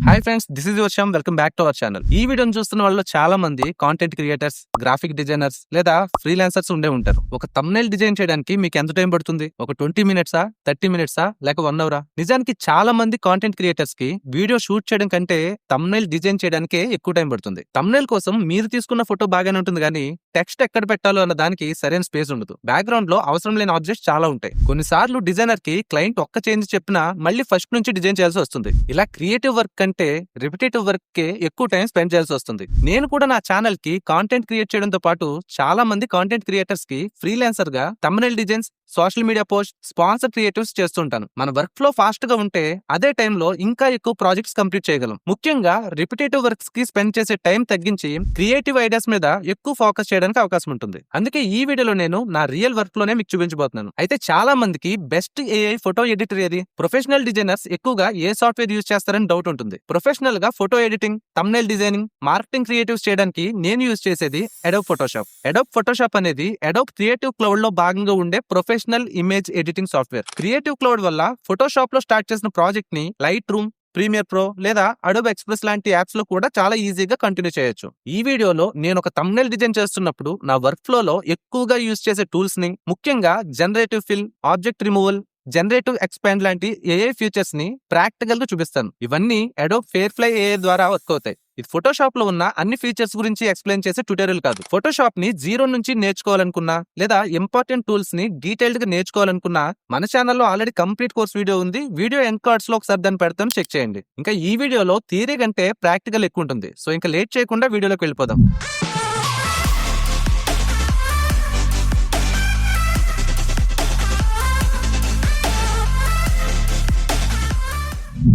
Hi friends, this is your Shyam. Welcome back to our channel. ఈ వీడియోని చూస్తున్న వాళ్ళు చాలా మంది కాంటెంట్ క్రియేటర్స్, గ్రాఫిక్ డిజైనర్స్ లేదా ఫ్రీలాన్సర్స్ ఉండే ఉంటారు. ఒక థంబ్నెయిల్ డిజైన్ చేయడానికి మీకు ఎంత టైం పడుతుంది? ఒక 20 మినిట్సా, 30 మినిట్సా, లేక 1 అవరా? నిజానికి చాలా మంది కాంటెంట్ క్రియేటర్స్ కి వీడియో షూట్ చేయడం కంటే థంబ్నెయిల్ డిజైన్ చేయడానికే ఎక్కువ టైం పడుతుంది. థంబ్నెయిల్ కోసం మీరు తీసుకున్న ఫోటో బాగానే ఉంటుంది, కానీ టెక్స్ట్ ఎక్కడ పెట్టాలో అన్న దానికి సరైన స్పేస్ ఉండదు. బ్యాక్గ్రౌండ్ లో అవసరం లేని ఆబ్జెక్ట్స్ చాలా ఉంటాయి. కొన్నిసార్లు డిజైనర్ కి క్లయింట్ ఒక్క చేంజ్ చెప్పినా మళ్ళీ ఫస్ట్ నుంచి డిజైన్ చేయాల్సి వస్తుంది. ఇలా క్రియేటివ్ వర్క్ కంటే రిపిటేటివ్ వర్క్ కే ఎక్కువ టైం స్పెండ్ చేయాల్సి వస్తుంది. నేను కూడా నా ఛానల్ కి కాంటెంట్ క్రియేట్ చేయడంతో పాటు చాలా మంది కాంటెంట్ క్రియేటర్స్ కి ఫ్రీలాన్సర్ గా thumbnail designs, social media post, sponsor creatives చేస్తుంటాను. మన వర్క్ ఫ్లో ఫాస్ట్ గా ఉంటే అదే టైంలో ఇంకా ఎక్కువ ప్రాజెక్ట్స్ కంప్లీట్ చేయగలం. ముఖ్యంగా రిపిటేటివ్ వర్క్స్ కి స్పెండ్ చేసే టైం తగ్గించి క్రియేటివ్ ఐడియాస్ మీద ఎక్కువ ఫోకస్ చేయడానికి అవకాశం ఉంటుంది. అందుకే ఈ వీడియోలో నేను నా రియల్ వర్క్ లోనే మీకు చూపించబోతున్నాను. అయితే చాలా మందికి బెస్ట్ ఏఐ ఫోటో ఎడిటర్ ఏది? ప్రొఫెషనల్ డిజైనర్స్ ఎక్కువగా ఏ సాఫ్ట్వేర్ యూజ్ చేస్తారని డౌట్ ఉంటుంది. ప్రొఫెషనల్ గా photo editing, thumbnail designing, marketing creatives చేయడానికి నేను యూజ్ చేసేది అడోబ్ ఫోటోషాప్. అడోబ్ ఫోటోషాప్ అనేది అడోబ్ క్రియేటివ్ క్లౌడ్ లో భాగంగా ఉండే professional image editing software. Creative cloud వల్ల ఫోటోషాప్ లో స్టార్ట్ చేసిన ప్రాజెక్ట్ ని లైట్ రూమ్, ప్రీమియర్ ప్రో లేదా అడోబ్ ఎక్స్ప్రెస్ లాంటి యాప్స్ లో కూడా చాలా ఈజీగా కంటిన్యూ చేయొచ్చు. ఈ వీడియోలో నేను ఒక థంబ్నెయిల్ డిజైన్ చేస్తున్నప్పుడు నా వర్క్ ఫ్లో లో ఎక్కువగా యూజ్ చేసే టూల్స్ ని, ముఖ్యంగా generative fill, object removal, generative expand లాంటి ఏఐ ఫీచర్స్ ని ప్రాక్టికల్ గా చూపిస్తాను. ఇవన్నీ అడోబ్ ఫెయిర్ఫ్లై ఏఐ ద్వారా వర్క్ అవుతాయి. ఇది ఫోటోషాప్ లో ఉన్న అన్ని ఫీచర్స్ గురించి ఎక్స్ప్లెయిన్ చేసే ట్యూటోరియల్ కాదు. ఫోటోషాప్ ని జీరో నుంచి నేర్చుకోవాలనుకున్నా లేదా ఇంపార్టెంట్ టూల్స్ ని డీటెయిల్డ్ గా నేర్చుకోవాలనుకున్నా మన ఛానల్లో ఆల్రెడీ కంప్లీట్ కోర్స్ వీడియో ఉంది. వీడియో ఎండ్ కార్డ్స్ లో ఒకసారి దాన్ని పెడతాను, చెక్ చేయండి. ఇంకా ఈ వీడియోలో థియరీ కంటే ప్రాక్టికల్ ఎక్కువ ఉంటుంది. సో ఇంకా లేట్ చేయకుండా వీడియోలోకి వెళ్ళిపోదాం.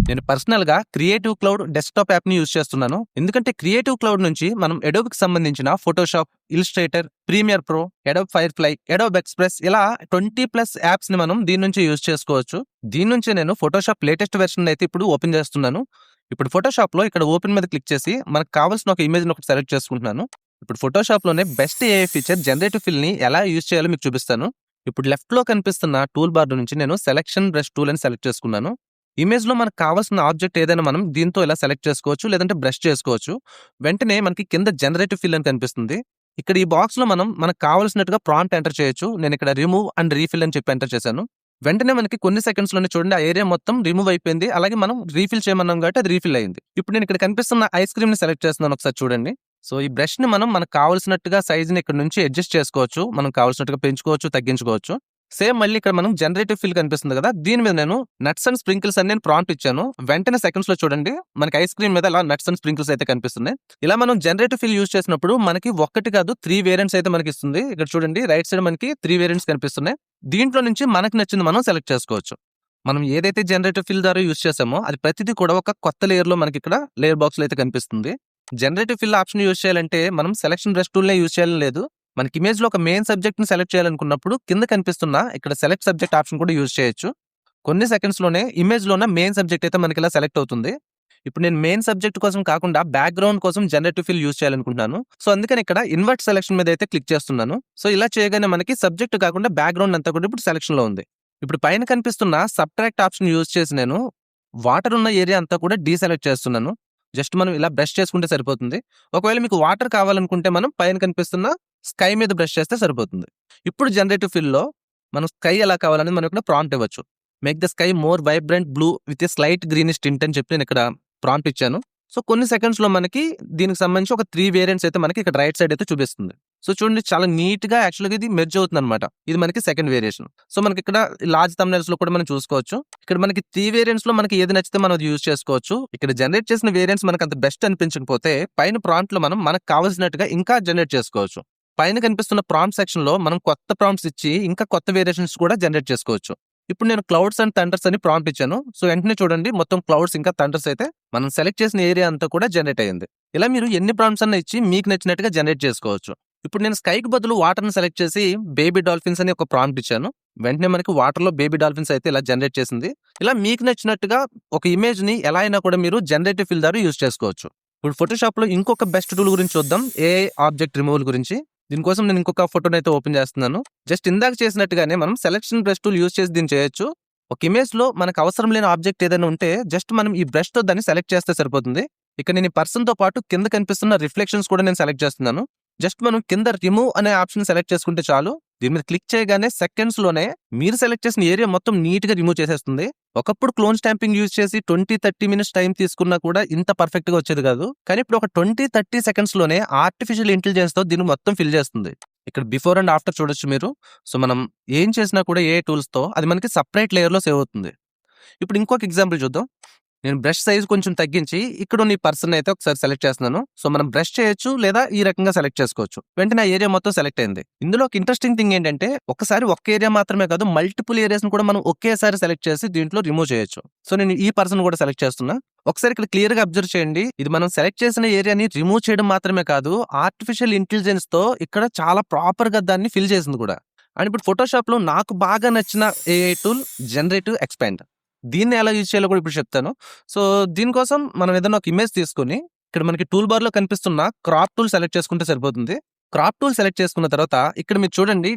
నేను పర్సనల్ గా క్రియేటివ్ క్లౌడ్ డెస్క్టాప్ యాప్ ని యూజ్ చేస్తున్నాను. ఎందుకంటే క్రియేటివ్ క్లౌడ్ నుంచి మనం అడోబ్ కి సంబంధించిన Photoshop, Illustrator, Premiere Pro, Adobe Firefly, Adobe Express ఇలా 20+ యాప్స్ ని మనం దీని నుంచి యూజ్ చేసుకోవచ్చు. దీని నుంచి నేను ఫోటోషాప్ లేటెస్ట్ వెర్షన్ అయితే ఇప్పుడు ఓపెన్ చేస్తున్నాను. ఇప్పుడు ఫోటోషాప్ లో ఇక్కడ ఓపెన్ మీద క్లిక్ చేసి మనకు కావాల్సిన ఒక ఇమేజ్ ఒకటి సెలెక్ట్ చేసుకుంటున్నాను. ఇప్పుడు ఫోటోషాప్ లోనే best AI feature generative fill ని ఎలా యూజ్ చేయాలో మీకు చూపిస్తాను. ఇప్పుడు లెఫ్ట్ లో కనిపిస్తున్న టూల్ బార్ నుంచి నేను సెలెక్షన్ బ్రష్ టూల్ అని సెలెక్ట్ చేసుకున్నాను. ఇమేజ్ లో మనకు కావాల్సిన ఆబ్జెక్ట్ ఏదైనా మనం దీంతో ఇలా సెలెక్ట్ చేసుకోవచ్చు, లేదంటే బ్రష్ చేసుకోవచ్చు. వెంటనే మనకి కింద జనరేటివ్ ఫిల్ అని కనిపిస్తుంది. ఇక్కడ ఈ బాక్స్ లో మనం మనకు కావాల్సినట్టుగా ప్రాంప్ట్ ఎంటర్ చేయొచ్చు. నేను ఇక్కడ రిమూవ్ అండ్ రీఫిల్ అని చెప్పి ఎంటర్ చేశాను. వెంటనే మనకి కొన్ని సెకండ్స్ లోనే చూడండి, ఆ ఏరియా మొత్తం రిమూవ్ అయిపోయింది. అలాగే మనం రీఫిల్ చేయమన్నాం కాబట్టి అది రీఫిల్ అయింది. ఇప్పుడు నేను ఇక్కడ కనిపిస్తున్న ఐస్ క్రీమ్ ని సెలెక్ట్ చేస్తున్నాను, ఒకసారి చూడండి. సో ఈ బ్రష్ ని మనకు కావాల్సినట్టుగా సైజ్ ని ఇక్కడ నుంచి అడ్జస్ట్ చేసుకోవచ్చు. మనం కావాల్సినట్టుగా పెంచుకోవచ్చు, తగ్గించుకోవచ్చు. సేమ్ మళ్ళీ ఇక్కడ మనం జనరేటివ్ ఫిల్ కనిపిస్తుంది కదా, దీని మీద నేను నట్స్ అండ్ స్ప్రింకిల్స్ అని నేను ప్రాంప్ట్ ఇచ్చాను. వెంటనే సెకండ్స్ లో చూడండి మనకి ఐస్ క్రీమ్ మీద ఇలా నట్స్ అండ్ స్ప్రింకిల్స్ అయితే కనిపిస్తున్నాయి. ఇలా మనం జనరేటివ్ ఫిల్ యూజ్ చేసినప్పుడు మనకి ఒక్కటి కాదు 3 వేరియంట్స్ అయితే మనకి ఇస్తుంది. ఇక్కడ చూడండి రైట్ సైడ్ మనకి 3 వేరియంట్స్ కనిపిస్తున్నాయి. దీంట్లో నుంచి మనకు నచ్చింది మనం సెలెక్ట్ చేసుకోవచ్చు. మనం ఏదైతే జనరేటివ్ ఫిల్ ద్వారా యూజ్ చేసామో అది ప్రతిదీ కూడా ఒక కొత్త లేయర్ లో మనకి ఇక్కడ లేయర్ బాక్స్ లో అయితే కనిపిస్తుంది. జనరేటివ్ ఫిల్ ఆప్షన్ యూజ్ చేయాలంటే మనం సెలెక్షన్ బ్రష్ టూల్ నే యూజ్ చేయాలని లేదు. మనకి ఇమేజ్ లో ఒక మెయిన్ సబ్జెక్ట్ ని సెలెక్ట్ చేయాలనుకున్నప్పుడు కింద కనిపిస్తున్న ఇక్కడ సెలెక్ట్ సబ్జెక్ట్ ఆప్షన్ కూడా యూజ్ చేయొచ్చు. కొన్ని సెకండ్స్ లోనే ఇమేజ్ లోనే మెయిన్ సబ్జెక్ట్ అయితే మనకి ఇలా సెలెక్ట్ అవుతుంది. ఇప్పుడు నేను మెయిన్ సబ్జెక్ట్ కోసం కాకుండా బ్యాక్గ్రౌండ్ కోసం జనరేటివ్ ఫిల్ యూజ్ చేయాలనుకుంటున్నాను. సో అందుకని ఇక్కడ ఇన్వర్ట్ సెలెక్షన్ మీద అయితే క్లిక్ చేస్తున్నాను. సో ఇలా చేయగానే మనకి సబ్జెక్ట్ కాకుండా బ్యాక్గ్రౌండ్ అంతా కూడా ఇప్పుడు సెలెక్షన్ లో ఉంది. ఇప్పుడు పైన కనిపిస్తున్న సబ్ట్రాక్ట్ ఆప్షన్ యూజ్ చేసి నేను వాటర్ ఉన్న ఏరియా అంతా కూడా డీసెలెక్ట్ చేస్తున్నాను. జస్ట్ మనం ఇలా బ్రష్ చేసుకుంటే సరిపోతుంది. ఒకవేళ మీకు వాటర్ కావాలనుకుంటే మనం పైన కనిపిస్తున్న స్కై మీద బ్రష్ చేస్తే సరిపోతుంది. ఇప్పుడు జనరేటివ్ ఫిల్ లో మనం స్కై ఎలా కావాలనేది మనం ఇక్కడ ప్రాంప్ట్ ఇవ్వచ్చు. Make the sky more vibrant blue with a slight greenish tint అని చెప్పి నేను ఇక్కడ ప్రాంప్ట్ ఇచ్చాను. సో కొన్ని సెకండ్స్ లో మనకి దీనికి సంబంధించి ఒక 3 వేరియంట్స్ అయితే మనకి ఇక్కడ రైట్ సైడ్ అయితే చూపిస్తుంది. సో చూడండి చాలా నీట్ గా యాక్చువల్గా ఇది మెర్జ్ అవుతుంది అనమాట. ఇది మనకి సెకండ్ వేరియేషన్. సో మనకి ఇక్కడ లార్జ్ థంబ్నెయిల్స్ లో కూడా మనం చూసుకోవచ్చు. ఇక్కడ మనకి 3 వేరియంట్స్ లో మనకి ఏది నచ్చితే మనం అది యూజ్ చేసుకోవచ్చు. ఇక్కడ జనరేట్ చేసిన వేరియంట్స్ మనకు అంత బెస్ట్ అనిపించకపోతే పైన ప్రాంప్ట్ లో మనం మనకు కావాల్సినట్టుగా ఇంకా జనరేట్ చేసుకోవచ్చు. పైన కనిపిస్తున్న ప్రాంప్ట్ సెక్షన్ లో మనం కొత్త ప్రాంప్ట్స్ ఇచ్చి ఇంకా కొత్త వేరియేషన్స్ కూడా జనరేట్ చేసుకోవచ్చు. ఇప్పుడు నేను క్లౌడ్స్ అండ్ థండర్స్ అని ప్రాంప్ట్ ఇచ్చాను. సో వెంటనే చూడండి మొత్తం క్లౌడ్స్ ఇంకా థండర్స్ అయితే మనం సెలెక్ట్ చేసిన ఏరియా అంతా కూడా జనరేట్ అయ్యింది. ఇలా మీరు ఎన్ని ప్రాంప్ట్స్ అన్న ఇచ్చి మీకు నచ్చినట్టుగా జనరేట్ చేసుకోవచ్చు. ఇప్పుడు నేను స్కైకి బదులు వాటర్ ని సెలెక్ట్ చేసి బేబీ డాల్ఫిన్స్ అని ఒక ప్రాంప్ట్ ఇచ్చాను. వెంటనే మనకి వాటర్ లో బేబీ డాల్ఫిన్స్ అయితే ఇలా జనరేట్ చేసింది. ఇలా మీకు నచ్చినట్టుగా ఒక ఇమేజ్ ని ఎలా అయినా కూడా మీరు జనరేటివ్ ఫిల్ ద్వారా యూజ్ చేసుకోవచ్చు. ఇప్పుడు ఫోటోషాప్ లో ఇంకొక బెస్ట్ టూల్ గురించి చూద్దాం, ఏఐ ఆబ్జెక్ట్ రిమూవల్ గురించి. దీనికోసం నేను ఇంకొక ఫోటోని అయితే ఓపెన్ చేస్తున్నాను. జస్ట్ ఇందాక చేసినట్టుగానే మనం సెలెక్షన్ బ్రష్ టూల్ యూజ్ చేసి దీన్ని చేయొచ్చు. ఒక ఇమేజ్‌లో మనకు అవసరం లేని ఆబ్జెక్ట్ ఏదైనా ఉంటే జస్ట్ మనం ఈ బ్రష్‌తో దాన్ని సెలెక్ట్ చేస్తే సరిపోతుంది. ఇక్కడ నేను ఈ పర్సన్‌తో పాటు కింద కనిపిస్తున్న రిఫ్లెక్షన్స్ కూడా నేను సెలెక్ట్ చేస్తున్నాను. జస్ట్ మనం కింద రిమూవ్ అనే ఆప్షన్ సెలెక్ట్ చేసుకుంటే చాలు. దీని మీద క్లిక్ చేయగానే సెకండ్స్‌లోనే మీరు సెలెక్ట్ చేసిన ఏరియా మొత్తం నీట్‌గా రిమూవ్ చేసేస్తుంది. ఒకప్పుడు క్లోన్ స్టాంపింగ్ యూజ్ చేసి 20, 30 మినిట్స్ టైం తీసుకున్నా కూడా ఇంత పర్ఫెక్ట్‌గా వచ్చేది కాదు. కానీ ఇప్పుడు ఒక 20, 30 సెకండ్స్‌లోనే ఆర్టిఫిషియల్ ఇంటెలిజెన్స్‌తో దీన్ని మొత్తం ఫిల్ చేస్తుంది. ఇక్కడ బిఫోర్ అండ్ ఆఫ్టర్ చూడొచ్చు మీరు. సో, మనం ఏం చేసినా కూడా ఏఐ టూల్స్‌తో అది మనకి సెపరేట్ లేయర్‌లో సేవ్ అవుతుంది. ఇప్పుడు ఇంకొక ఎగ్జాంపుల్ చూద్దాం. నేను బ్రష్ సైజ్ కొంచెం తగ్గించి ఇక్కడున్న ఈ పర్సన్ అయితే ఒకసారి సెలెక్ట్ చేస్తున్నాను. సో, మనం బ్రష్ చేయొచ్చు లేదా ఈ రకంగా సెలెక్ట్ చేసుకోవచ్చు. వెంటనే ఆ ఏరియా మొత్తం సెలెక్ట్ అయింది. ఇందులో ఒక ఇంట్రెస్టింగ్ థింగ్ ఏంటంటే ఒక్కసారి ఒక్క ఏరియా మాత్రమే కాదు మల్టిపుల్ ఏరియాస్‌ని కూడా మనం ఒకేసారి సెలెక్ట్ చేసి దీంట్లో రిమూవ్ చేయొచ్చు. సో, నేను ఈ పర్సన్ కూడా సెలెక్ట్ చేస్తున్నా. ఒకసారి ఇక్కడ క్లియర్‌గా అబ్జర్వ్ చేయండి. ఇది మనం సెలెక్ట్ చేసిన ఏరియాని రిమూవ్ చేయడం మాత్రమే కాదు ఆర్టిఫిషియల్ ఇంటెలిజెన్స్‌తో ఇక్కడ చాలా ప్రాపర్‌గా దాన్ని ఫిల్ చేసింది కూడా. అండ్ ఇప్పుడు ఫోటోషాప్‌లో నాకు బాగా నచ్చిన ఏఐ టూల్ జనరేటివ్ ఎక్స్పాండ్. దీన్ని ఎలా యూజ్ చేయాలో కూడా ఇప్పుడు చెప్తాను. సో, దీనికోసం మనం ఏదైనా ఒక ఇమేజ్ తీసుకొని ఇక్కడ మనకి టూల్ బార్‌లో కనిపిస్తున్న క్రాప్ టూల్ సెలెక్ట్ చేసుకుంటే సరిపోతుంది. క్రాప్ టూల్ సెలెక్ట్ చేసుకున్న తర్వాత ఇక్కడ మీరు చూడండి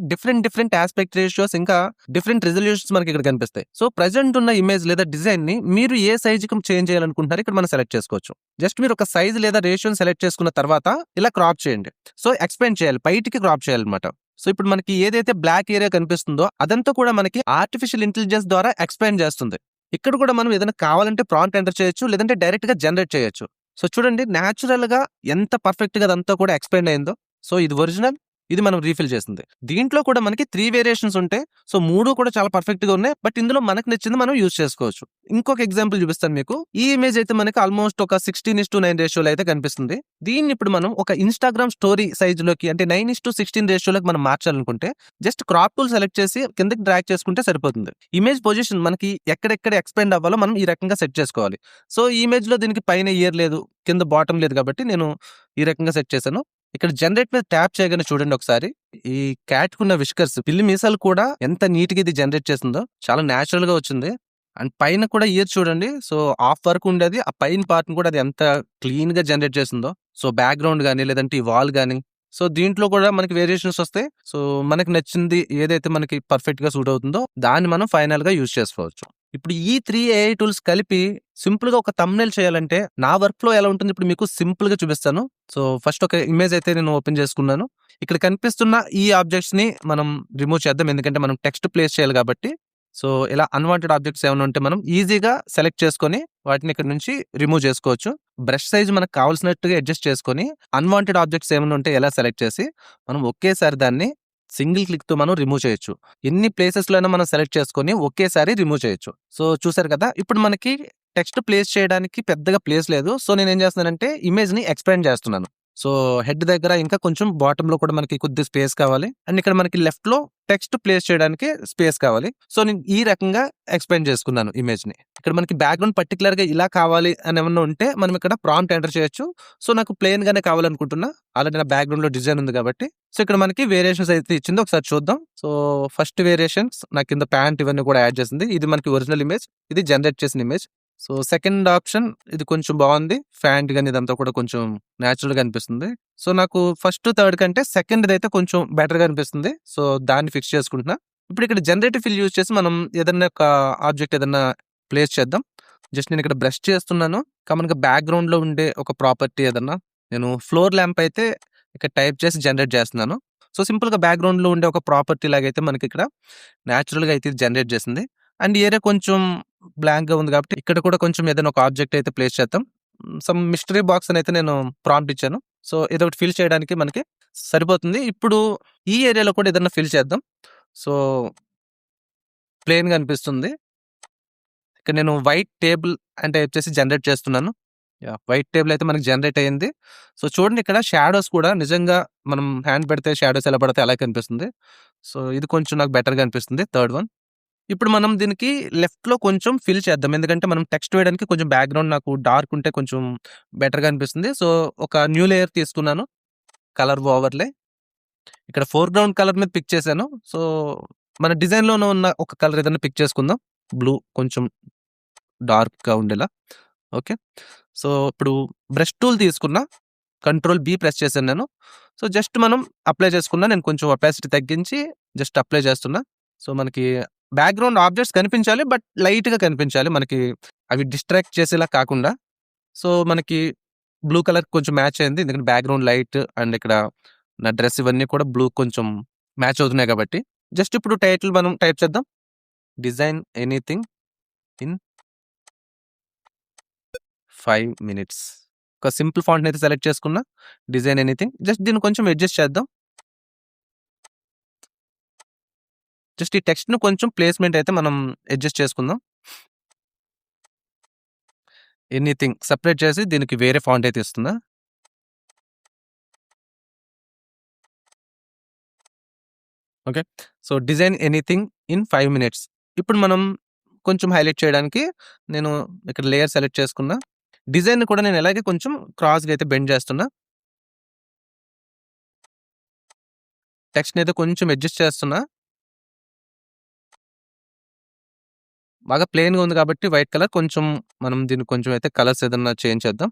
డిఫరెంట్ యాస్పెక్ట్ రేషియోస్ ఇంకా డిఫరెంట్ రిజల్యూషన్స్ మనకి ఇక్కడ కనిపిస్తాయి. సో, ప్రెజెంట్ ఉన్న ఇమేజ్ లేదా డిజైన్‌ని మీరు ఏ సైజ్‌కి చేంజ్ చేయాలనుకుంటున్నారో ఇక్కడ మనం సెలెక్ట్ చేసుకోవచ్చు. జస్ట్ మీరు ఒక సైజ్ లేదా రేషియోని సెలెక్ట్ చేసుకున్న తర్వాత ఇలా క్రాప్ చేయండి. సో, ఎక్స్పాండ్ చేయాలి. బయటికి క్రాప్ చేయాలన్నమాట. సో, ఇప్పుడు మనకి ఏదైతే బ్లాక్ ఏరియా కనిపిస్తుందో అదంతా కూడా మనకి ఆర్టిఫిషియల్ ఇంటెలిజెన్స్ ద్వారా ఎక్స్పాండ్ చేస్తుంది. ఇక్కడ కూడా మనం ఏదైనా కావాలంటే ప్రాంప్ట్ ఎంటర్ చేయొచ్చు. లేదంటే డైరెక్ట్‌గా జనరేట్ చేయొచ్చు. సో, చూడండి న్యాచురల్‌గా ఎంత పర్ఫెక్ట్‌గా అదంతా కూడా ఎక్స్‌పాండ్ అయిందో. సో, ఇది ఒరిజినల్. ఇది మనం రీఫిల్ చేసింది. దీంట్లో కూడా మనకి 3 వేరియేషన్స్ ఉంటాయి. సో, 3 కూడా చాలా పర్ఫెక్ట్‌గా ఉన్నాయి. బట్ ఇందులో మనకు నచ్చింది మనం యూజ్ చేసుకోవచ్చు. ఇంకొక ఎగ్జాంపుల్ చూపిస్తాను మీకు. ఈ ఇమేజ్ అయితే మనకి ఆల్మోస్ట్ ఒక 16:9 రేషియోలో అయితే కనిపిస్తుంది. దీన్ని ఇప్పుడు మనం ఒక ఇన్‌స్టాగ్రామ్ స్టోరీ సైజ్‌లోకి అంటే 9:16 రేషియోలోకి మనం మార్చాలనుకుంటే జస్ట్ క్రాప్ టూల్ సెలెక్ట్ చేసి కిందకి డ్రాగ్ చేసుకుంటే సరిపోతుంది. ఇమేజ్ పొజిషన్ మనకి ఎక్కడెక్కడ ఎక్స్‌పాండ్ అవ్వాలో మనం ఈ రకంగా సెట్ చేసుకోవాలి. సో, ఈ ఇమేజ్‌లో దీనికి పైన ఇయర్ లేదు, కింద బాటమ్ లేదు కాబట్టి నేను ఈ రకంగా సెట్ చేశాను. ఇక్కడ జనరేట్ మీద ట్యాప్ చేయగానే చూడండి ఒకసారి. ఈ క్యాట్‌కున్న విస్కర్స్ పిల్లి మీసాలు కూడా ఎంత నీట్‌గా ఇది జనరేట్ చేసిందో. చాలా న్యాచురల్‌గా వచ్చింది. అండ్ పైన కూడా ఇయర్ చూడండి. సో, హాఫ్ వరకు ఉండేది. ఆ పైన పార్ట్‌ని కూడా అది ఎంత క్లీన్‌గా జనరేట్ చేసిందో. సో, బ్యాక్‌గ్రౌండ్ గాని లేదంటే ఈ వాల్ గాని సో, దీంట్లో కూడా మనకి వేరియేషన్స్ వస్తాయి. సో, మనకి నచ్చింది ఏదైతే మనకి పర్ఫెక్ట్‌గా సూట్ అవుతుందో దాన్ని మనం ఫైనల్‌గా యూజ్ చేసుకోవచ్చు. ఇప్పుడు ఈ 3 ఏఐ టూల్స్ కలిపి సింపుల్‌గా ఒక థంబ్‌నెయిల్ చేయాలంటే నా వర్క్ ఫ్లో ఎలా ఉంటుంది ఇప్పుడు మీకు సింపుల్‌గా చూపిస్తాను. సో, ఫస్ట్ ఒక ఇమేజ్ అయితే నేను ఓపెన్ చేసుకున్నాను. ఇక్కడ కనిపిస్తున్న ఈ ఆబ్జెక్ట్స్‌ని మనం రిమూవ్ చేద్దాం. ఎందుకంటే మనం టెక్స్ట్ ప్లేస్ చేయాలి కాబట్టి. సో, ఇలా అన్‌వాంటెడ్ ఆబ్జెక్ట్స్ ఏమైనా ఉంటే మనం ఈజీగా సెలెక్ట్ చేసుకొని వాటిని ఇక్కడ నుంచి రిమూవ్ చేసుకోవచ్చు. బ్రష్ సైజ్ మనకు కావాల్సినట్టుగా అడ్జస్ట్ చేసుకొని అన్‌వాంటెడ్ ఆబ్జెక్ట్స్ ఏమైనా ఉంటే ఎలా సెలెక్ట్ చేసి మనం ఒకేసారి దాన్ని సింగిల్ క్లిక్‌తో మనం రిమూవ్ చేయొచ్చు. ఎన్ని ప్లేసెస్‌లో అయినా మనం సెలెక్ట్ చేసుకొని ఒకేసారి రిమూవ్ చేయొచ్చు. సో, చూసారు కదా! ఇప్పుడు మనకి టెక్స్ట్ ప్లేస్ చేయడానికి పెద్దగా ప్లేస్ లేదు. సో, నేనేం చేస్తున్నానంటే ఇమేజ్‌ని ఎక్స్‌పాండ్ చేస్తున్నాను. సో, హెడ్ దగ్గర ఇంకా కొంచెం బాటమ్‌లో కూడా మనకి కొద్దిగా స్పేస్ కావాలి. అండ్ ఇక్కడ మనకి లెఫ్ట్‌లో టెక్స్ట్ ప్లేస్ చేయడానికి స్పేస్ కావాలి. సో, నేను ఈ రకంగా ఎక్స్‌పాండ్ చేసుకున్నాను ఇమేజ్‌ని. ఇక్కడ మనకి బ్యాక్‌గ్రౌండ్ పర్టిక్యులర్‌గా ఇలా కావాలి అని ఏమన్నా ఉంటే మనం ఇక్కడ ప్రాంప్ట్ ఎంటర్ చేయొచ్చు. సో, నాకు ప్లెయిన్‌గానే కావాలనుకుంటున్నా. ఆల్రెడీ నా బ్యాక్‌గ్రౌండ్‌లో డిజైన్ ఉంది కాబట్టి. సో, ఇక్కడ మనకి వేరియేషన్స్ అయితే ఇచ్చిందో ఒకసారి చూద్దాం. సో, ఫస్ట్ వేరియేషన్స్ నా కింద ప్యాంట్ ఇవన్నీ కూడా యాడ్ చేసింది. ఇది మనకి ఒరిజినల్ ఇమేజ్. ఇది జనరేట్ చేసిన ఇమేజ్. సో, సెకండ్ ఆప్షన్ ఇది కొంచెం బావుంది. ఫ్యాంట్ గాని ఇదంతా కూడా కొంచెం న్యాచురల్‌గా అనిపిస్తుంది. సో, నాకు ఫస్ట్, థర్డ్ కంటే సెకండ్‌దయితే కొంచెం బెటర్‌గా అనిపిస్తుంది. సో, దాన్ని ఫిక్స్ చేసుకుంటున్నా. ఇప్పుడు ఇక్కడ జనరేటివ్ ఫిల్ యూజ్ చేసి మనం ఏదన్నా ఒక ఆబ్జెక్ట్ ఏదన్నా ప్లేస్ చేద్దాం. జస్ట్ నేను ఇక్కడ బ్రష్ చేస్తున్నాను. కామన్‌గా బ్యాక్‌గ్రౌండ్‌లో ఉండే ఒక ప్రాపర్టీ ఏదన్నా నేను ఫ్లోర్ ల్యాంప్ అయితే ఇక్కడ టైప్ చేసి జనరేట్ చేస్తున్నాను. సో, సింపుల్‌గా బ్యాక్‌గ్రౌండ్‌లో ఉండే ఒక ప్రాపర్టీ లాగైతే మనకిక్కడ న్యాచురల్‌గా అయితే ఇది జనరేట్ చేసింది. అండ్ ఏరియా కొంచెం బ్లాంక్‌గా ఉంది కాబట్టి ఇక్కడ కూడా కొంచెం ఏదైనా ఒక ఆబ్జెక్ట్ అయితే ప్లేస్ చేద్దాం. సమ్ మిస్టరీ బాక్స్ అనైతే నేను ప్రాంప్ట్ ఇచ్చాను. సో, ఏదో ఒకటి ఫిల్ చేయడానికి మనకి సరిపోతుంది. ఇప్పుడు ఈ ఏరియాలో కూడా ఏదన్నా ఫిల్ చేద్దాం. సో, ప్లెయిన్‌గా అనిపిస్తుంది. ఇక్కడ నేను వైట్ టేబుల్ అని టైప్ చేసి జనరేట్ చేస్తున్నాను. యాహ్! వైట్ టేబుల్ అయితే మనకి జనరేట్ అయింది. సో, చూడండి ఇక్కడ షాడోస్ కూడా నిజంగా మనం హ్యాండ్ పెడితే షాడోస్ ఎలా పడితే అలాగే కనిపిస్తుంది. సో, ఇది కొంచెం నాకు బెటర్‌గా అనిపిస్తుంది థర్డ్ వన్. ఇప్పుడు మనం దీనికి లెఫ్ట్‌లో కొంచెం ఫిల్ చేద్దాం. ఎందుకంటే మనం టెక్స్ట్ వేయడానికి కొంచెం బ్యాక్‌గ్రౌండ్ నాకు డార్క్ ఉంటే కొంచెం బెటర్‌గా అనిపిస్తుంది. సో, ఒక న్యూ లేయర్ తీసుకున్నాను. కలర్ ఓవర్‌లే. ఇక్కడ ఫోర్‌గ్రౌండ్ కలర్ మీద పిక్ చేశాను. సో, మన డిజైన్‌లోనే ఉన్న ఒక కలర్ ఏదైనా పిక్ చేసుకుందాం. బ్లూ కొంచెం డార్క్‌గా ఉండేలా. ఓకే. సో, ఇప్పుడు బ్రష్ టూల్ తీసుకున్నా. కంట్రోల్ బీ ప్రెస్ చేశాను నేను. సో, జస్ట్ మనం అప్లై చేసుకున్నా. నేను కొంచెం ఒపాసిటీ తగ్గించి జస్ట్ అప్లై చేస్తున్నా. సో, మనకి బ్యాక్‌గ్రౌండ్ ఆబ్జెక్ట్స్ కనిపించాలి. బట్ లైట్‌గా కనిపించాలి. మనకి అవి డిస్ట్రాక్ట్ చేసేలా కాకుండా. సో, మనకి బ్లూ కలర్ కొంచెం మ్యాచ్ అయింది. ఎందుకంటే బ్యాక్‌గ్రౌండ్ లైట్ అండ్ ఇక్కడ నా డ్రెస్ ఇవన్నీ కూడా బ్లూ కొంచెం మ్యాచ్ అవుతున్నాయి కాబట్టి. జస్ట్ ఇప్పుడు టైటిల్ మనం టైప్ చేద్దాం. Design anything in 5 minutes. ఒక సింపుల్ ఫాంట్‌ని అయితే సెలెక్ట్ చేసుకున్నా. Design anything. జస్ట్ దీన్ని కొంచెం అడ్జస్ట్ చేద్దాం. జస్ట్ ఈ టెక్స్ట్‌ని కొంచెం ప్లేస్‌మెంట్ అయితే మనం అడ్జస్ట్ చేసుకుందాం. ఎనీథింగ్ సెపరేట్ చేసి దీనికి వేరే ఫాంట్ అయితే ఇస్తున్నా. Okay. So, design anything in 5 minutes. ఇప్పుడు మనం కొంచెం హైలైట్ చేయడానికి నేను ఇక్కడ లేయర్ సెలెక్ట్ చేసుకున్నా. డిజైన్‌ని కూడా నేను ఇలాగే కొంచెం క్రాస్‌గా అయితే బెండ్ చేస్తున్నా. టెక్స్ట్‌ని అయితే కొంచెం అడ్జస్ట్ చేస్తున్నా. బాగా ప్లెయిన్‌గా ఉంది కాబట్టి వైట్ కలర్ కొంచెం మనం దీన్ని కొంచెం అయితే కలర్స్ ఏదన్నా చేంజ్ చేద్దాం.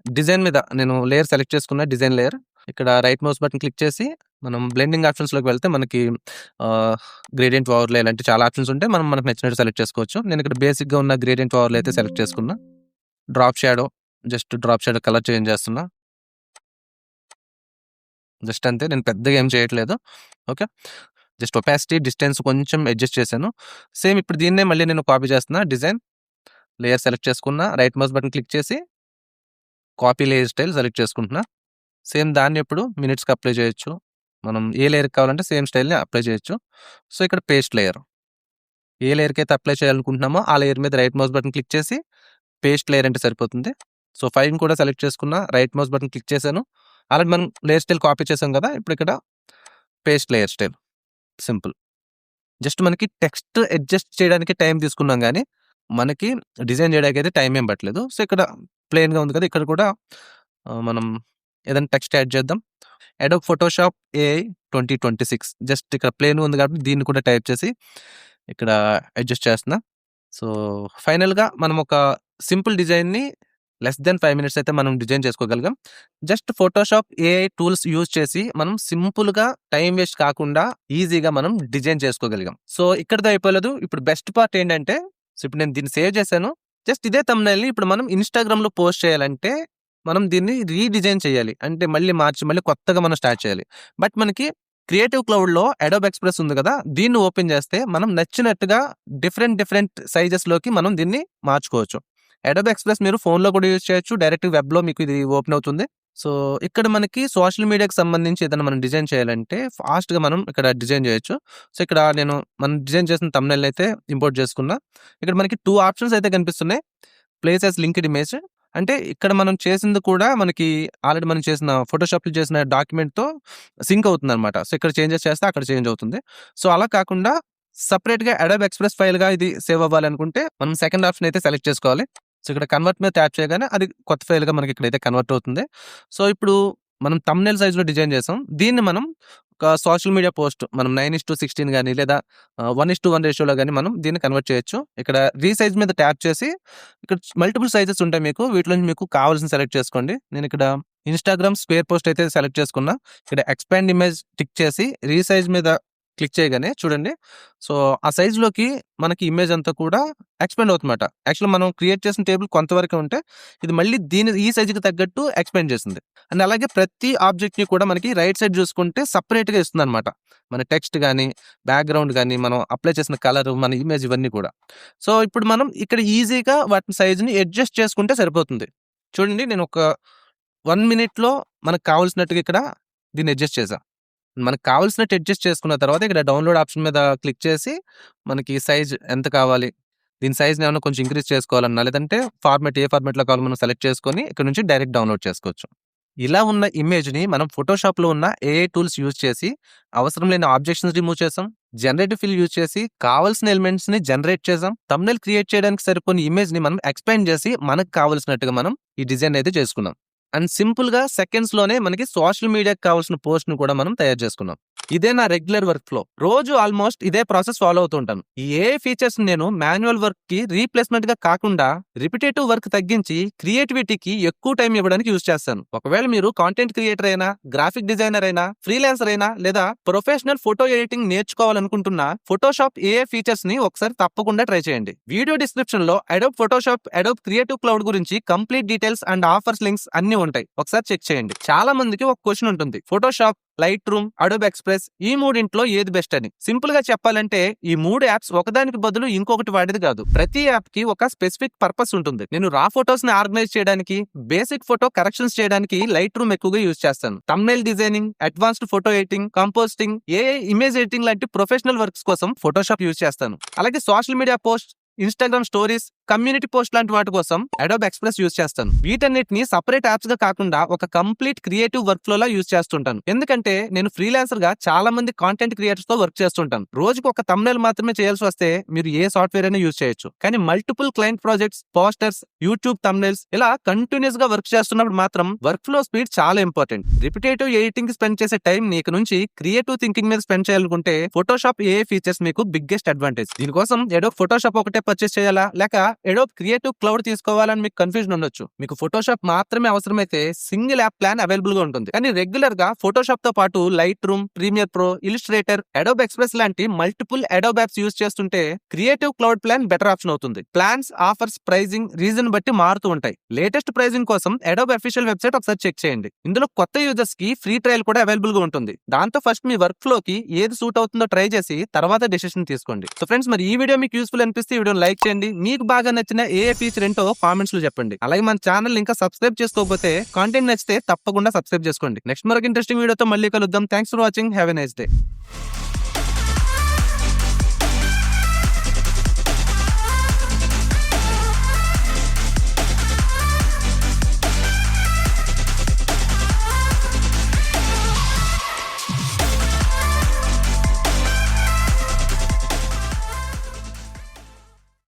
డిజైన్ మీద నేను లేయర్ సెలెక్ట్ చేసుకున్నా డిజైన్ లేయర్. ఇక్కడ రైట్ మౌస్ బటన్ క్లిక్ చేసి మనం బ్లెండింగ్ ఆప్షన్స్‌లోకి వెళ్తే మనకి ఆహ్, గ్రేడియంట్ ఓవర్‌లే ఇలాంటి చాలా ఆప్షన్స్ ఉంటాయి. మనం మనకు నచ్చినట్టు సెలెక్ట్ చేసుకోవచ్చు. నేను ఇక్కడ బేసిక్‌గా ఉన్న గ్రేడియంట్ ఓవర్‌లే అయితే సెలెక్ట్ చేసుకున్నా. Drop shadow just drop shadow colour change చేస్తున్నా. జస్ట్ అంతే. నేను పెద్దగా ఏం చేయట్లేదు. ఓకే. జస్ట్ ఒపాసిటీ, డిస్టెన్స్ కొంచెం అడ్జస్ట్ చేశాను. సేమ్ ఇప్పుడు దీన్నే మళ్ళీ నేను కాపీ చేస్తున్నా. డిజైన్ లేయర్ సెలెక్ట్ చేసుకున్నా. రైట్ మౌస్ బటన్ క్లిక్ చేసి కాపీ లేయర్ స్టైల్ సెలెక్ట్ చేసుకుంటున్నా. సేమ్ దాన్ని ఇప్పుడు మినిట్స్‌కి అప్లై చేయొచ్చు. మనం ఏ లేయర్‌కి కావాలంటే సేమ్ స్టైల్‌ని అప్లై చేయొచ్చు. సో, ఇక్కడ పేస్ట్ లేయర్. ఏ లేయర్‌కైతే అప్లై చేయాలనుకుంటున్నామో ఆ లేయర్ మీద రైట్ మౌస్ బటన్ క్లిక్ చేసి పేస్ట్ లేయర్ అంటే సరిపోతుంది. సో, 5 కూడా సెలెక్ట్ చేసుకున్నా. రైట్ మౌస్ బటన్ క్లిక్ చేశాను. ఆల్రెడీ మనం లేయర్ స్టైల్ కాపీ చేసాం కదా! ఇప్పుడు ఇక్కడ paste layer style. Simple. Just మనకి టెక్స్ట్ అడ్జస్ట్ చేయడానికి టైం తీసుకున్నాం గానీ, మనకి డిజైన్ చేయడానికైతే టైం ఏం పట్టలేదు. సో, ఇక్కడ ప్లెయిన్‌గా ఉంది కదా! ఇక్కడ కూడా మనం ఏదైనా టెక్స్ట్ యాడ్ చేద్దాం. అడోబ్ ఫోటోషాప్ ఏఐ 2026 జస్ట్ ఇక్కడ ప్లెయిన్‌గా ఉంది కాబట్టి దీన్ని కూడా టైప్ చేసి ఇక్కడ అడ్జస్ట్ చేస్తున్నా. సో, ఫైనల్‌గా మనం ఒక సింపుల్ డిజైన్‌ని లెస్ దెన్ 5 మినిట్స్ అయితే మనం డిజైన్ చేసుకోగలిగాం. Just Photoshop AI tools use చేసి మనం సింపుల్‌గా టైం వేస్ట్ కాకుండా ఈజీగా మనం డిజైన్ చేసుకోగలిగాం. సో, ఇక్కడితో అయిపోలేదు. ఇప్పుడు బెస్ట్ పార్ట్ ఏంటంటే, సో, ఇప్పుడు నేను దీన్ని సేవ్ చేశాను. జస్ట్ ఇదే థంబ్‌నెయిల్‌ని ఇప్పుడు మనం ఇన్‌స్టాగ్రామ్‌లో పోస్ట్ చేయాలంటే, మనం దీన్ని రీడిజైన్ చేయాలి. అంటే మళ్ళీ మార్చి మళ్ళీ కొత్తగా మనం స్టార్ట్ చేయాలి. బట్ మనకి క్రియేటివ్ క్లౌడ్‌లో అడోబ్ ఎక్స్‌ప్రెస్ ఉంది కదా! దీన్ని ఓపెన్ చేస్తే మనం నచ్చినట్టుగా డిఫరెంట్ సైజెస్‌లోకి మనం దీన్ని మార్చుకోవచ్చు. అడోబ్ ఎక్స్‌ప్రెస్ మీరు ఫోన్‌లో కూడా యూజ్ చేయొచ్చు. డైరెక్ట్ వెబ్‌లో మీకు ఇది ఓపెన్ అవుతుంది. సో, ఇక్కడ మనకి సోషల్ మీడియాకి సంబంధించి ఏదైనా మనం డిజైన్ చేయాలంటే ఫాస్ట్‌గా మనం ఇక్కడ డిజైన్ చేయొచ్చు. సో, ఇక్కడ నేను మనం డిజైన్ చేసిన థంబ్‌నెయిల్‌ని అయితే ఇంపోర్ట్ చేసుకున్నా. ఇక్కడ మనకి 2 ఆప్షన్స్ అయితే కనిపిస్తున్నాయి. ప్లేస్ యాస్ లింక్డ్ ఇమేజ్ అంటే ఇక్కడ మనం చేసింది కూడా మనకి ఆల్రెడీ మనం చేసిన ఫోటోషాప్‌లో చేసిన డాక్యుమెంట్‌తో సింక్ అవుతుందన్నమాట. సో, ఇక్కడ చేంజెస్ చేస్తే అక్కడ చేంజ్ అవుతుంది. సో, అలా కాకుండా సెపరేట్‌గా అడోబ్ ఎక్స్‌ప్రెస్ ఫైల్‌గా ఇది సేవ్ అవ్వాలనుకుంటే మనం సెకండ్ ఆప్షన్ అయితే సెలెక్ట్ చేసుకోవాలి. సో, ఇక్కడ కన్వర్ట్ మీద ట్యాప్ చేయగానే అది కొత్త ఫైల్‌గా మనకి ఇక్కడైతే కన్వర్ట్ అవుతుంది. సో, ఇప్పుడు మనం థంబ్‌నెయిల్ సైజ్‌లో డిజైన్ చేసాం. దీన్ని మనం ఒక సోషల్ మీడియా పోస్ట్ మనం 9:16 గాని లేదా 1:1 రేషియోలో గాని మనం దీన్ని కన్వర్ట్ చేయొచ్చు. ఇక్కడ రీసైజ్ మీద ట్యాప్ చేసి ఇక్కడ మల్టిపుల్ సైజెస్ ఉంటాయి మీకు. వీటిలో నుంచి మీకు కావాల్సింది సెలెక్ట్ చేసుకోండి. నేను ఇక్కడ ఇన్‌స్టాగ్రామ్ స్క్వేర్ పోస్ట్ అయితే సెలెక్ట్ చేసుకున్నా. ఇక్కడ ఎక్స్‌పాండ్ ఇమేజ్ టిక్ చేసి రీసైజ్ మీద క్లిక్ చేయగానే చూడండి. సో, ఆ సైజ్‌లోకి మనకి ఇమేజ్ అంతా కూడా ఎక్స్‌పాండ్ అవుతుందన్నమాట. యాక్చువల్‌గా మనం క్రియేట్ చేసిన టేబుల్ కొంతవరకే ఉంటే ఇది మళ్ళీ ఈ సైజ్‌కి తగ్గట్టు ఎక్స్‌పాండ్ చేసింది. అండ్ అలాగే ప్రతి ఆబ్జెక్ట్‌ని కూడా మనకి రైట్ సైడ్ చూసుకుంటే సెపరేట్‌గా ఇస్తుందన్నమాట. మన టెక్స్ట్ గాని, బ్యాక్‌గ్రౌండ్ గాని, మనం అప్లై చేసిన కలర్, మన ఇమేజ్ ఇవన్నీ కూడా. సో, ఇప్పుడు మనం ఇక్కడ ఈజీగా వాటి సైజ్‌ని అడ్జస్ట్ చేసుకుంటే సరిపోతుంది. చూడండి నేను ఒక 1 మినిట్‌లో మనకు కావాల్సినట్టుగా ఇక్కడ దీన్ని అడ్జస్ట్ చేశా. మనకు కావాల్సినట్టు అడ్జస్ట్ చేసుకున్న తర్వాత ఇక్కడ డౌన్‌లోడ్ ఆప్షన్ మీద క్లిక్ చేసి మనకి సైజ్ ఎంత కావాలి? దీని సైజ్‌ని ఏమన్నా కొంచెం ఇంక్రీజ్ చేసుకోవాలన్నా లేదంటే ఏ ఫార్మాట్‌లో కావాలో మనం సెలెక్ట్ చేసుకొని ఇక్కడ నుంచి డైరెక్ట్ డౌన్‌లోడ్ చేసుకోవచ్చు. ఇలా ఉన్న ఇమేజ్‌ని మనం ఫోటోషాప్‌లో ఉన్న ఏఐ టూల్స్ యూజ్ చేసి అవసరం లేని ఆబ్జెక్షన్స్ రిమూవ్ చేసాం. జనరేటివ్ ఫిల్ యూజ్ చేసి కావాల్సిన ఎలిమెంట్స్‌ని జనరేట్ చేసాం. థంబ్‌నెయిల్ క్రియేట్ చేయడానికి సరిపోని ఇమేజ్‌ని మనం ఎక్స్‌పాండ్ చేసి మనకు కావాల్సినట్టుగా మనం ఈ డిజైన్ అయితే చేసుకున్నాం. అండ్ సింపుల్‌గా సెకండ్స్‌లోనే మనకి సోషల్ మీడియాకి కావాల్సిన పోస్ట్‌ని కూడా మనం తయారు చేసుకున్నాం. ఇదే నా రెగ్యులర్ వర్క్ ఫ్లో. రోజు ఆల్మోస్ట్ ఇదే ప్రాసెస్ ఫాలో అవుతుంటాను. ఈ ఏఐ ఫీచర్స్ నేను మాన్యువల్ వర్క్ కి రీప్లేస్మెంట్ గా కాకుండా రిపిటేటివ్ వర్క్ తగ్గించి క్రియేటివిటీకి ఎక్కువ టైం ఇవ్వడానికి యూజ్ చేస్తాను. ఒకవేళ మీరు కాంటెంట్ క్రియేటర్ అయినా, గ్రాఫిక్ డిజైనర్ అయినా, ఫ్రీలాన్సర్ అయినా లేదా ప్రొఫెషనల్ ఫోటో ఎడిటింగ్ నేర్చుకోవాలనుకుంటున్నా ఫోటోషాప్ ఏఐ ఫీచర్స్ ని ఒకసారి తప్పకుండా ట్రై చేయండి. వీడియో డిస్క్రిప్షన్ లో Adobe Photoshop, Adobe Creative Cloud గురించి complete details and offers links అన్ని ఉంటాయి. ఒకసారి చెక్ చేయండి. చాలా మందికి ఒక క్వశ్చన్ ఉంటుంది, Photoshop, light room, Adobe express ఈ మూడింట్లో ఏది బెస్ట్ అని. సింపుల్ గా చెప్పాలంటే ఈ మూడు యాప్స్ ఒకదానికి బదులు ఇంకొకటి వాడేది కాదు. ప్రతి యాప్ కి ఒక స్పెసిఫిక్ పర్పస్ ఉంటుంది. నేను రా ఫోటోస్ ని ఆర్గనైజ్ చేయడానికి, బేసిక్ ఫోటో కరెక్షన్స్ చేయడానికి లైట్ రూమ్ ఎక్కువగా యూజ్ చేస్తాను. Thumbnail designing, advanced photo editing, composting, AI image editing లాంటి ప్రొఫెషనల్ వర్క్స్ కోసం ఫోటోషాప్ యూజ్ చేస్తాను. అలాగే social media post, Instagram stories, community post లాంటి వాటి కోసం అడోబ్ ఎక్స్ప్రెస్ యూజ్ చేస్తాను. వీటన్నిటిని సపరేట్ యాప్స్ గా కాకుండా ఒక కంప్లీట్ క్రియేటివ్ వర్క్ ఫ్లో లా యూజ్ చేస్తుంటాను. ఎందుకంటే నేను ఫ్రీలాన్సర్ గా చాలా మంది కాంటెంట్ క్రియేటర్స్ తో వర్క్ చేస్తుంటాను. రోజుకు ఒక థంబ్నెయిల్ మాత్రమే చేయాల్సి వస్తే మీరు ఏ సాఫ్ట్వేర్ అయినా యూజ్ చేయొచ్చు. కానీ multiple client projects, posters, YouTube thumbnails ఇలా కంటిన్యూస్ గా వర్క్ చేస్తున్నప్పుడు మాత్రం వర్క్ ఫ్లో స్పీడ్ చాలా ఇంపార్టెంట్. రిపిటేటివ్ ఎడిటింగ్ కి స్పెండ్ చేసే టైం నీకు నుంచి క్రియేటివ్ థింకింగ్ మీద స్పెండ్ చేయాలనుకుంటే ఫోటోషాప్ ఏఐ ఫీచర్స్ మీకు బిగ్గెస్ట్ అడ్వాంటేజ్. దీనికోసం అడోబ్ ఫోటోషాప్ ఒకటే పర్చేస్ చేయాలా లేక అడోబ్ క్రియేటివ్ క్లౌడ్ తీసుకోవాలని మీకు కన్ఫ్యూజన్ ఉండొచ్చు. మీకు ఫోటోషాప్ మాత్రమే అవసరమైతే సింగిల్ యాప్ ప్లాన్ అవైలబుల్ గా ఉంటుంది. కానీ రెగ్యులర్ గా ఫోటోషాప్ తో పాటు Lightroom, Premiere Pro, Illustrator, Adobe Express లాంటి మల్టిపుల్ అడోబ్ యాప్స్ యూజ్ చేస్తుంటే creative cloud plan better option అవుతుంది. ప్లాన్స్, ఆఫర్స్, ప్రైజింగ్ రీజన్ బట్టి మారుతూ ఉంటాయి. లేటెస్ట్ ప్రైజింగ్ కోసం అడోబ్ అఫీషియల్ వెబ్సైట్ ఒకసారి చెక్ చేయండి. ఇందులో కొత్త యూజర్స్ కి ఫ్రీ ట్రయల్ కూడా అవైలబుల్ గా ఉంటుంది. దాంతో ఫస్ట్ మీ వర్క్ ఫ్లో కి ఏది సూట్ అవుతుందో ట్రై చేసి తర్వాత డెసిషన్ తీసుకోండి. సో ఫ్రెండ్స్, మరి ఈ వీడియో మీకు యూస్ఫుల్ అనిపిస్తే వీడియోని లైక్ చేయండి. మీకు బాగా నచ్చిన ఏఐ ఫీచర్ ఏంటో కామెంట్స్ లో చెప్పండి. అలాగే మన ఛానల్ ఇంకా సబ్స్క్రైబ్ చేసుకోకపోతే, కాంటెంట్ నచ్చితే తప్పకుండా సబ్స్క్రైబ్ చేసుకోండి. నెక్స్ట్ మరొక ఇంట్రెస్టింగ్ వీడియోతో మళ్ళీ కలుద్దాం. Thanks for watching. Have a nice day.